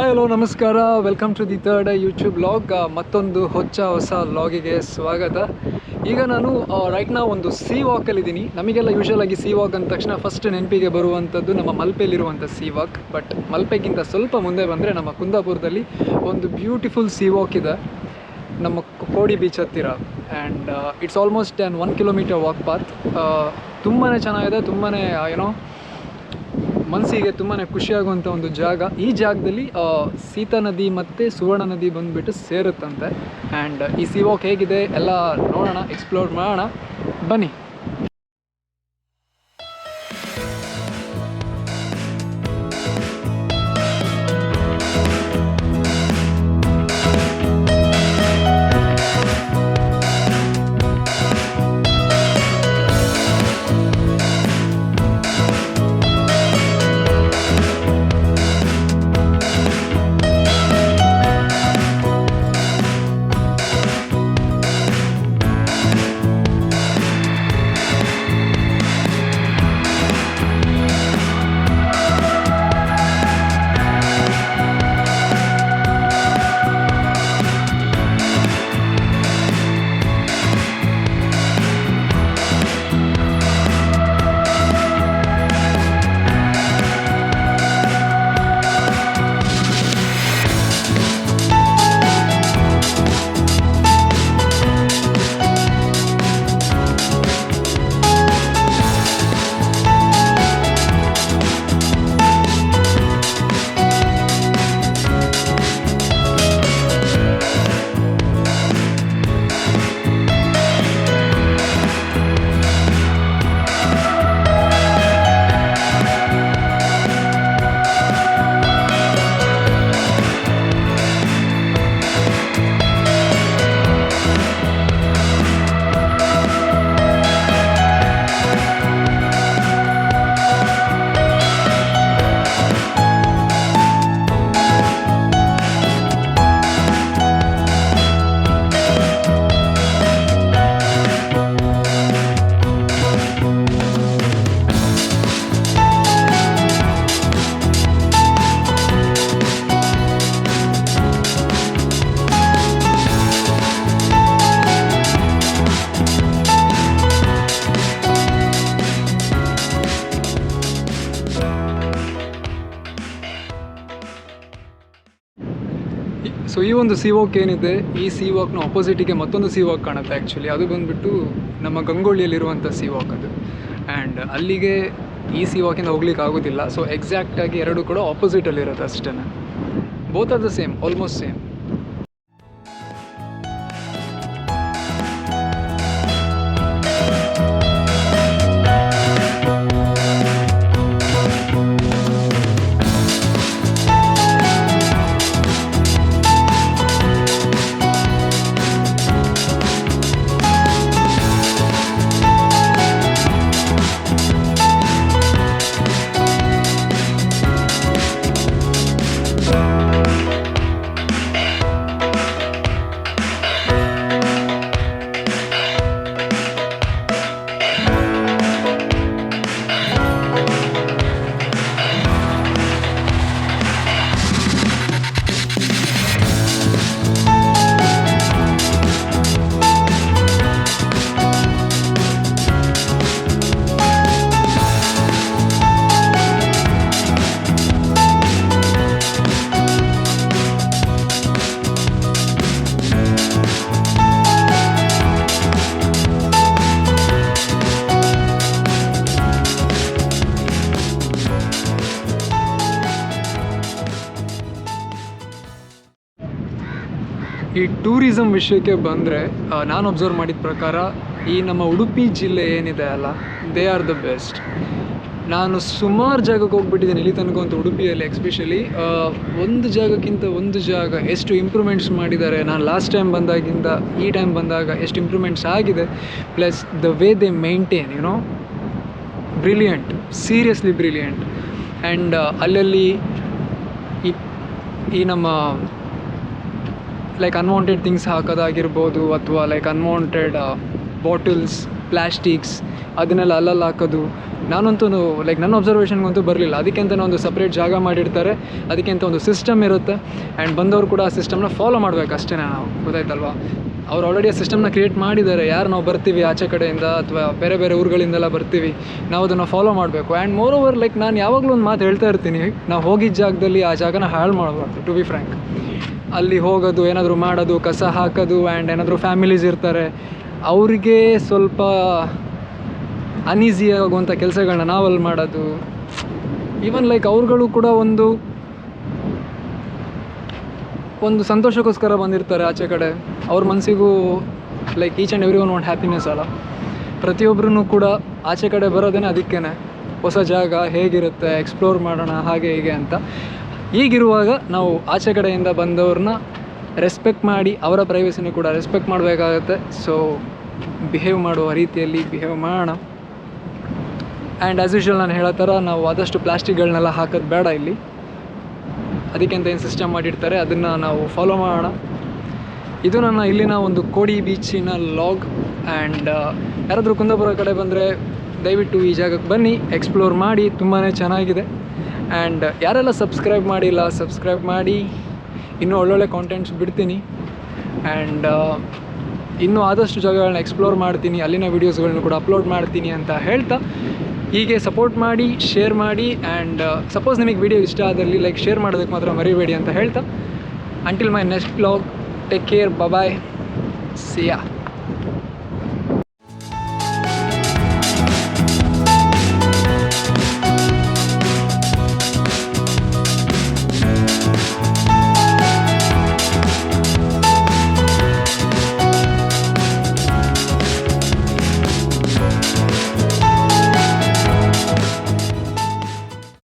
Hi hello ನಮಸ್ಕಾರ, welcome to the third YouTube vlog. ಮತ್ತೊಂದು ಹೊಸ ವ್ಲಾಗಿಗೆ ಸ್ವಾಗತ. ಈಗ ನಾನು ರೈಟ್ ನಾವು ಒಂದು ಸೀ ವಾಕಲ್ಲಿದ್ದೀನಿ. ನಮಗೆಲ್ಲ ಯೂಶುವಲಾಗಿ ಸೀ ವಾಕ್ ಅಂದ ತಕ್ಷಣ ಫಸ್ಟ್ ನೆನಪಿಗೆ ಬರುವಂಥದ್ದು ನಮ್ಮ ಮಲ್ಪೆಯಲ್ಲಿರುವಂಥ ಸೀ ವಾಕ್. ಬಟ್ ಮಲ್ಪೆಗಿಂತ ಸ್ವಲ್ಪ ಮುಂದೆ ಬಂದರೆ ನಮ್ಮ ಕುಂದಾಪುರದಲ್ಲಿ ಒಂದು ಬ್ಯೂಟಿಫುಲ್ ಸೀ ವಾಕ್ ಇದೆ ನಮ್ಮ ಕೋಡಿ ಬೀಚ್ ಹತ್ತಿರ. And it's almost on 1 kilometre walk path. ತುಂಬಾ ಚೆನ್ನಾಗಿದೆ, ತುಂಬಾ ಏನೋ ಮನಸ್ಸಿಗೆ ತುಂಬಾ ಖುಷಿಯಾಗುವಂಥ ಒಂದು ಜಾಗ. ಈ ಜಾಗದಲ್ಲಿ ಸೀತಾ ನದಿ ಮತ್ತು ಸುವರ್ಣ ನದಿ ಬಂದುಬಿಟ್ಟು ಸೇರುತ್ತಂತೆ. ಆ್ಯಂಡ್ ಈ ಸೀ ವಾಕ್ ಹೇಗಿದೆ ಎಲ್ಲ ನೋಡೋಣ, ಎಕ್ಸ್ಪ್ಲೋರ್ ಮಾಡೋಣ, ಬನ್ನಿ. ಸೊ ಈ ಒಂದು ಸೀ ವಾಕ್ ಏನಿದೆ, ಈ ಸೀ ವಾಕ್ನ ಆಪೋಸಿಟಿಗೆ ಮತ್ತೊಂದು ಸೀ ವಾಕ್ ಕಾಣುತ್ತೆ. ಆ್ಯಕ್ಚುಲಿ ಅದು ಬಂದುಬಿಟ್ಟು ನಮ್ಮ ಗಂಗೊಳ್ಳಿಯಲ್ಲಿರುವಂಥ ಸೀ ವಾಕ್ ಅದು. ಆ್ಯಂಡ್ ಅಲ್ಲಿಗೆ ಈ ಸೀ ವಾಕಿಂದ ಹೋಗ್ಲಿಕ್ಕೆ ಆಗೋದಿಲ್ಲ. ಸೊ ಎಕ್ಸಾಕ್ಟಾಗಿ ಎರಡು ಕೂಡ ಆಪೋಸಿಟಲ್ಲಿರುತ್ತೆ ಅಷ್ಟೇ. Both are the same, almost same. ಈ ಟೂರಿಸಮ್ ವಿಷಯಕ್ಕೆ ಬಂದರೆ ನಾನು ಅಬ್ಸರ್ವ್ ಮಾಡಿದ ಪ್ರಕಾರ ಈ ನಮ್ಮ ಉಡುಪಿ ಜಿಲ್ಲೆ ಏನಿದೆ ಅಲ್ಲ, ದೇ ಆರ್ ದ ಬೆಸ್ಟ್. ನಾನು ಸುಮಾರು ಜಾಗಕ್ಕೆ ಹೋಗ್ಬಿಟ್ಟಿದ್ದೀನಿ ಇಲ್ಲಿ ತನಕ ಅಂತ. ಉಡುಪಿಯಲ್ಲಿ ಎಕ್ಸ್ಪೆಷಲಿ ಒಂದು ಜಾಗಕ್ಕಿಂತ ಒಂದು ಜಾಗ ಎಷ್ಟು ಇಂಪ್ರೂವ್ಮೆಂಟ್ಸ್ ಮಾಡಿದ್ದಾರೆ. ನಾನು ಲಾಸ್ಟ್ ಟೈಮ್ ಬಂದಾಗಿಂದ ಈ ಟೈಮ್ ಬಂದಾಗ ಎಷ್ಟು ಇಂಪ್ರೂವ್ಮೆಂಟ್ಸ್ ಆಗಿದೆ. Plus the way they maintain, YONO, brilliant, seriously brilliant. And ಅಲ್ಲಲ್ಲಿ ಈ ನಮ್ಮ ಲೈಕ್ ಅನ್ವಾಂಟೆಡ್ ಥಿಂಗ್ಸ್ ಹಾಕೋದಾಗಿರ್ಬೋದು, ಅಥವಾ ಲೈಕ್ ಅನ್ವಾಂಟೆಡ್ ಬಾಟಲ್ಸ್, ಪ್ಲ್ಯಾಸ್ಟಿಕ್ಸ್ ಅದನ್ನೆಲ್ಲ ಅಲ್ಲಲ್ಲಿ ಹಾಕೋದು. ನಾನಂತೂ ಲೈಕ್ ನನ್ನ ಅಬ್ಸರ್ವೇಷನ್ಗಂತೂ ಬರಲಿಲ್ಲ. ಅದಕ್ಕೆ ಅಂತ ಒಂದು ಸಪ್ರೇಟ್ ಜಾಗ ಮಾಡಿರ್ತಾರೆ, ಅದಕ್ಕೆ ಅಂತ ಒಂದು ಸಿಸ್ಟಮ್ ಇರುತ್ತೆ. ಆ್ಯಂಡ್ ಬಂದವರು ಕೂಡ ಆ ಸಿಸ್ಟಮ್ನ ಫಾಲೋ ಮಾಡಬೇಕು ಅಷ್ಟೇ. ನಾವು ಗೊತ್ತಾಯ್ತಲ್ವಾ, ಅವ್ರು ಆಲ್ರೆಡಿ ಆ ಸಿಸ್ಟಮ್ನ ಕ್ರಿಯೇಟ್ ಮಾಡಿದ್ದಾರೆ. ಯಾರು ನಾವು ಬರ್ತೀವಿ ಆಚೆ ಕಡೆಯಿಂದ ಅಥವಾ ಬೇರೆ ಬೇರೆ ಊರುಗಳಿಂದೆಲ್ಲ ಬರ್ತೀವಿ, ನಾವು ಅದನ್ನು ಫಾಲೋ ಮಾಡಬೇಕು. ಆ್ಯಂಡ್ ಮೋರ್ ಓವರ್ ಲೈಕ್ ನಾನು ಯಾವಾಗಲೂ ಒಂದು ಮಾತು ಹೇಳ್ತಾ ಇರ್ತೀನಿ, ನಾವು ಹೋಗಿದ್ದ ಜಾಗದಲ್ಲಿ ಆ ಜಾಗನ ಹಾಳು ಮಾಡಬಾರ್ದು. ಟು ಬಿ ಫ್ರ್ಯಾಂಕ್, ಅಲ್ಲಿ ಹೋಗೋದು, ಏನಾದರೂ ಮಾಡೋದು, ಕಸ ಹಾಕೋದು, ಆ್ಯಂಡ್ ಏನಾದರೂ ಫ್ಯಾಮಿಲೀಸ್ ಇರ್ತಾರೆ, ಅವರಿಗೆ ಸ್ವಲ್ಪ ಅನ್ಈಸಿ ಆಗುವಂಥ ಕೆಲಸಗಳನ್ನ ನಾವಲ್ಲಿ ಮಾಡೋದು. ಈವನ್ ಲೈಕ್ ಅವ್ರುಗಳು ಕೂಡ ಒಂದು ಸಂತೋಷಕ್ಕೋಸ್ಕರ ಬಂದಿರ್ತಾರೆ ಆಚೆ ಕಡೆ. ಅವ್ರ ಮನಸ್ಸಿಗೂ like each and every one want happiness ಅಲ್ಲ. ಪ್ರತಿಯೊಬ್ಬರೂ ಕೂಡ ಆಚೆ ಕಡೆ ಬರೋದೇ ಅದಕ್ಕೇ, ಹೊಸ ಜಾಗ ಹೇಗಿರುತ್ತೆ ಎಕ್ಸ್ಪ್ಲೋರ್ ಮಾಡೋಣ ಹಾಗೆ ಹೀಗೆ ಅಂತ. ಹೀಗಿರುವಾಗ ನಾವು ಆಚೆ ಕಡೆಯಿಂದ ಬಂದವ್ರನ್ನ ರೆಸ್ಪೆಕ್ಟ್ ಮಾಡಿ ಅವರ ಪ್ರೈವಸಿನೂ ಕೂಡ ರೆಸ್ಪೆಕ್ಟ್ ಮಾಡಬೇಕಾಗತ್ತೆ. ಸೊ ಬಿಹೇವ್ ಮಾಡುವ ರೀತಿಯಲ್ಲಿ ಬಿಹೇವ್ ಮಾಡೋಣ. ಆ್ಯಂಡ್ ಆ್ಯಸ್ ಯೂಶ್ವಲ್ ನಾನು ಹೇಳೋ ಥರ ನಾವು ಆದಷ್ಟು ಪ್ಲಾಸ್ಟಿಕ್ಗಳನ್ನೆಲ್ಲ ಹಾಕೋದು ಬೇಡ ಇಲ್ಲಿ. ಅದಕ್ಕೆ ಅಂತ ಏನು ಸಿಸ್ಟಮ್ ಮಾಡಿರ್ತಾರೆ ಅದನ್ನು ನಾವು ಫಾಲೋ ಮಾಡೋಣ. ಇದು ನನ್ನ ಇಲ್ಲಿನ ಒಂದು ಕೋಡಿ ಬೀಚಿನ ಲಾಗ್. ಆ್ಯಂಡ್ ಯಾರಾದರೂ ಕುಂದಾಪುರ ಕಡೆ ಬಂದರೆ ದಯವಿಟ್ಟು ಈ ಜಾಗಕ್ಕೆ ಬನ್ನಿ, ಎಕ್ಸ್ಪ್ಲೋರ್ ಮಾಡಿ, ತುಂಬಾ ಚೆನ್ನಾಗಿದೆ. ಆ್ಯಂಡ್ ಯಾರೆಲ್ಲ ಸಬ್ಸ್ಕ್ರೈಬ್ ಮಾಡಿಲ್ಲ ಸಬ್ಸ್ಕ್ರೈಬ್ ಮಾಡಿ, ಇನ್ನೂ ಒಳ್ಳೊಳ್ಳೆ ಕಾಂಟೆಂಟ್ಸ್ ಬಿಡ್ತೀನಿ. ಆ್ಯಂಡ್ ಇನ್ನೂ ಆದಷ್ಟು ಜಾಗಗಳನ್ನ ಎಕ್ಸ್ಪ್ಲೋರ್ ಮಾಡ್ತೀನಿ, ಅಲ್ಲಿನ ವೀಡಿಯೋಸ್ಗಳನ್ನ ಕೂಡ ಅಪ್ಲೋಡ್ ಮಾಡ್ತೀನಿ ಅಂತ ಹೇಳ್ತಾ, ಹೀಗೆ ಸಪೋರ್ಟ್ ಮಾಡಿ, ಶೇರ್ ಮಾಡಿ. ಆ್ಯಂಡ್ ಸಪೋಸ್ ನಿಮಗೆ ವಿಡಿಯೋ ಇಷ್ಟ ಆದಲ್ಲಿ ಲೈಕ್ ಶೇರ್ ಮಾಡೋದಕ್ಕೆ ಮಾತ್ರ ಮರಿಬೇಡಿ ಅಂತ ಹೇಳ್ತಾ, until my next vlog, take care, bye, Siya.